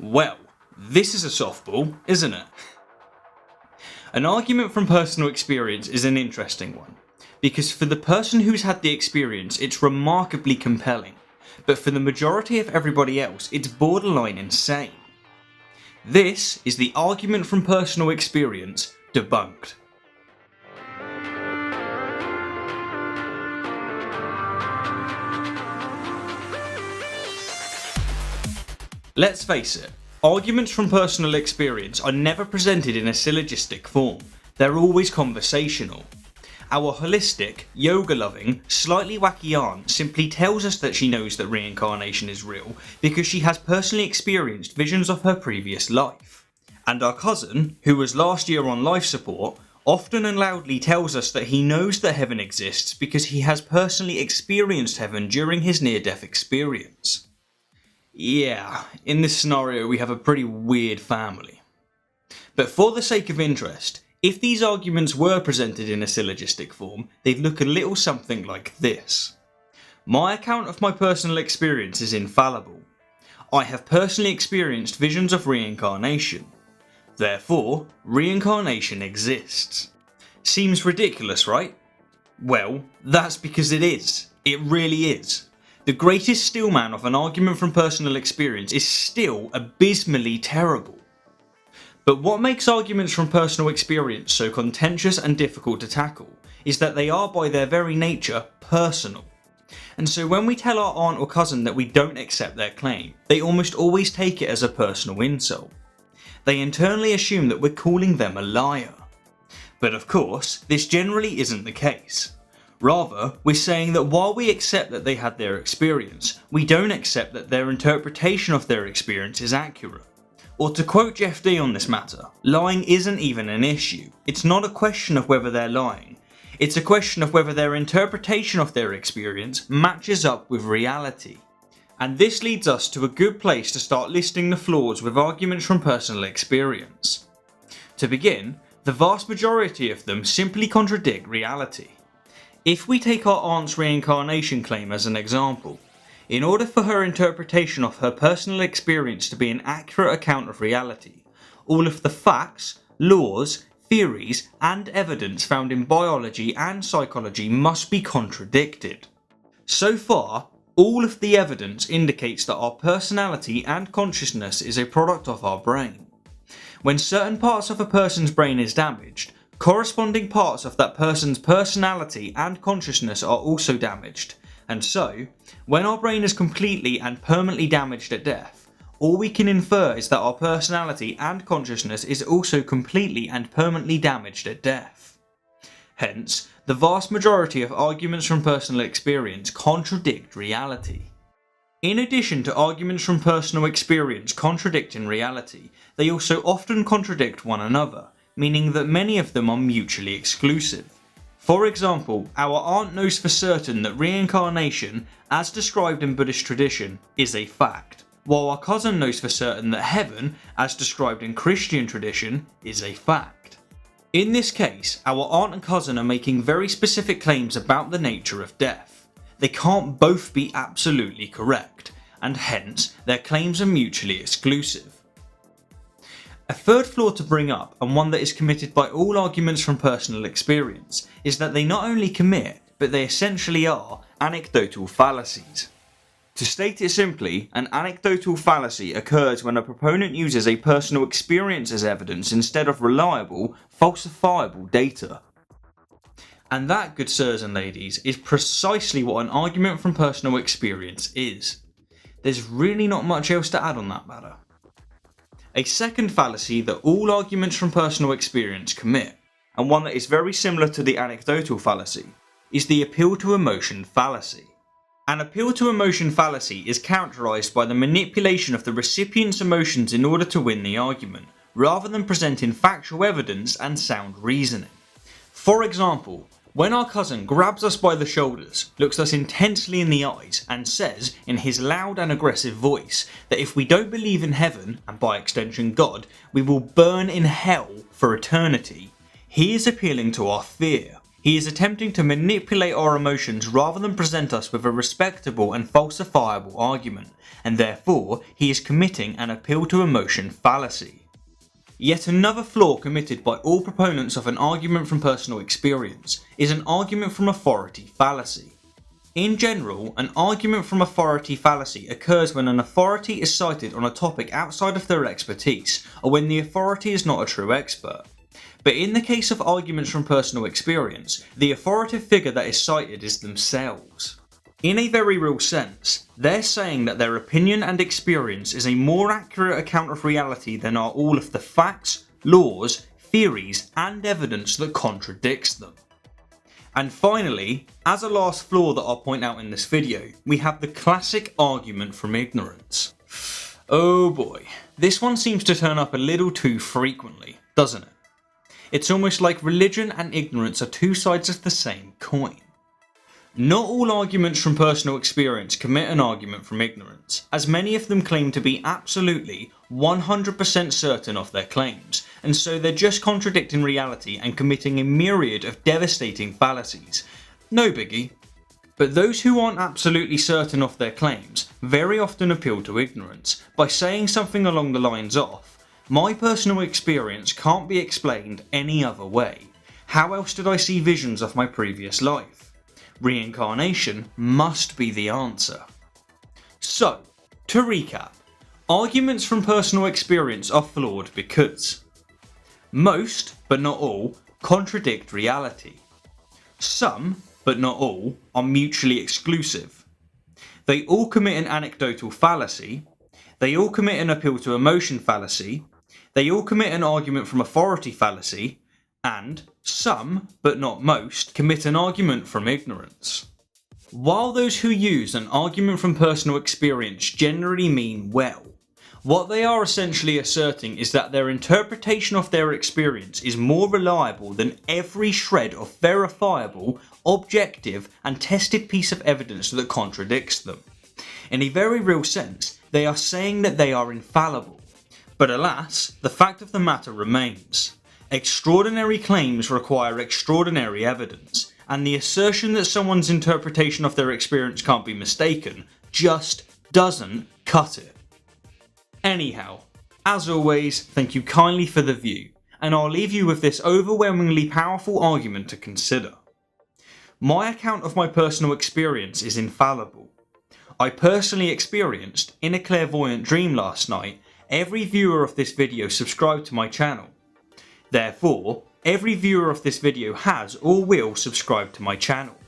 Well, this is a softball, isn't it? An argument from personal experience is an interesting one, because for the person who's had the experience it's remarkably compelling, but for the majority of everybody else it's borderline insane. This is the argument from personal experience debunked. Let's face it, arguments from personal experience are never presented in a syllogistic form, they're always conversational. Our holistic, yoga-loving, slightly wacky aunt simply tells us that she knows that reincarnation is real because she has personally experienced visions of her previous life. And our cousin, who was last year on life support, often and loudly tells us that he knows that heaven exists because he has personally experienced heaven during his near-death experience. Yeah, in this scenario we have a pretty weird family. But for the sake of interest, if these arguments were presented in a syllogistic form, they'd look a little something like this. My account of my personal experience is infallible. I have personally experienced visions of reincarnation. Therefore, reincarnation exists. Seems ridiculous, right? Well, that's because it is. It really is. The greatest steelman of an argument from personal experience is still abysmally terrible. But what makes arguments from personal experience so contentious and difficult to tackle is that they are by their very nature personal. And so when we tell our aunt or cousin that we don't accept their claim, they almost always take it as a personal insult. They internally assume that we're calling them a liar. But of course, this generally isn't the case. Rather, we're saying that while we accept that they had their experience, we don't accept that their interpretation of their experience is accurate. Or to quote Jeff D on this matter, lying isn't even an issue. It's not a question of whether they're lying. It's a question of whether their interpretation of their experience matches up with reality. And this leads us to a good place to start listing the flaws with arguments from personal experience. To begin, the vast majority of them simply contradict reality. If we take our aunt's reincarnation claim as an example, in order for her interpretation of her personal experience to be an accurate account of reality, all of the facts, laws, theories and evidence found in biology and psychology must be contradicted. So far, all of the evidence indicates that our personality and consciousness is a product of our brain. When certain parts of a person's brain is damaged, corresponding parts of that person's personality and consciousness are also damaged, and so, when our brain is completely and permanently damaged at death, all we can infer is that our personality and consciousness is also completely and permanently damaged at death. Hence, the vast majority of arguments from personal experience contradict reality. In addition to arguments from personal experience contradicting reality, they also often contradict one another, meaning that many of them are mutually exclusive. For example, our aunt knows for certain that reincarnation, as described in Buddhist tradition, is a fact, while our cousin knows for certain that heaven, as described in Christian tradition, is a fact. In this case, our aunt and cousin are making very specific claims about the nature of death. They can't both be absolutely correct, and hence their claims are mutually exclusive. A third flaw to bring up, and one that is committed by all arguments from personal experience, is that they not only commit, but they essentially are, anecdotal fallacies. To state it simply, an anecdotal fallacy occurs when a proponent uses a personal experience as evidence instead of reliable, falsifiable data. And that, good sirs and ladies, is precisely what an argument from personal experience is. There's really not much else to add on that matter. A second fallacy that all arguments from personal experience commit, and one that is very similar to the anecdotal fallacy, is the appeal to emotion fallacy. An appeal to emotion fallacy is characterised by the manipulation of the recipient's emotions in order to win the argument, rather than presenting factual evidence and sound reasoning. For example, when our cousin grabs us by the shoulders, looks us intensely in the eyes and says in his loud and aggressive voice that if we don't believe in heaven, and by extension God, we will burn in hell for eternity, he is appealing to our fear. He is attempting to manipulate our emotions rather than present us with a respectable and falsifiable argument, and therefore he is committing an appeal to emotion fallacy. Yet another flaw committed by all proponents of an argument from personal experience is an argument from authority fallacy. In general, an argument from authority fallacy occurs when an authority is cited on a topic outside of their expertise, or when the authority is not a true expert. But in the case of arguments from personal experience, the authoritative figure that is cited is themselves. In a very real sense, they're saying that their opinion and experience is a more accurate account of reality than are all of the facts, laws, theories, and evidence that contradicts them. And finally, as a last flaw that I'll point out in this video, we have the classic argument from ignorance. Oh boy, this one seems to turn up a little too frequently, doesn't it? It's almost like religion and ignorance are two sides of the same coin. Not all arguments from personal experience commit an argument from ignorance, as many of them claim to be absolutely 100% certain of their claims, and so they're just contradicting reality and committing a myriad of devastating fallacies. No biggie. But those who aren't absolutely certain of their claims very often appeal to ignorance by saying something along the lines of, "My personal experience can't be explained any other way. How else did I see visions of my previous life? Reincarnation must be the answer." So, to recap, arguments from personal experience are flawed because most, but not all, contradict reality. Some, but not all, are mutually exclusive. They all commit an anecdotal fallacy. They all commit an appeal to emotion fallacy. They all commit an argument from authority fallacy. And some, but not most, commit an argument from ignorance. While those who use an argument from personal experience generally mean well, what they are essentially asserting is that their interpretation of their experience is more reliable than every shred of verifiable, objective, and tested piece of evidence that contradicts them. In a very real sense, they are saying that they are infallible. But alas, the fact of the matter remains. Extraordinary claims require extraordinary evidence, and the assertion that someone's interpretation of their experience can't be mistaken just doesn't cut it. Anyhow, as always, thank you kindly for the view, and I'll leave you with this overwhelmingly powerful argument to consider. My account of my personal experience is infallible. I personally experienced, in a clairvoyant dream last night, every viewer of this video subscribed to my channel. Therefore, every viewer of this video has or will subscribe to my channel.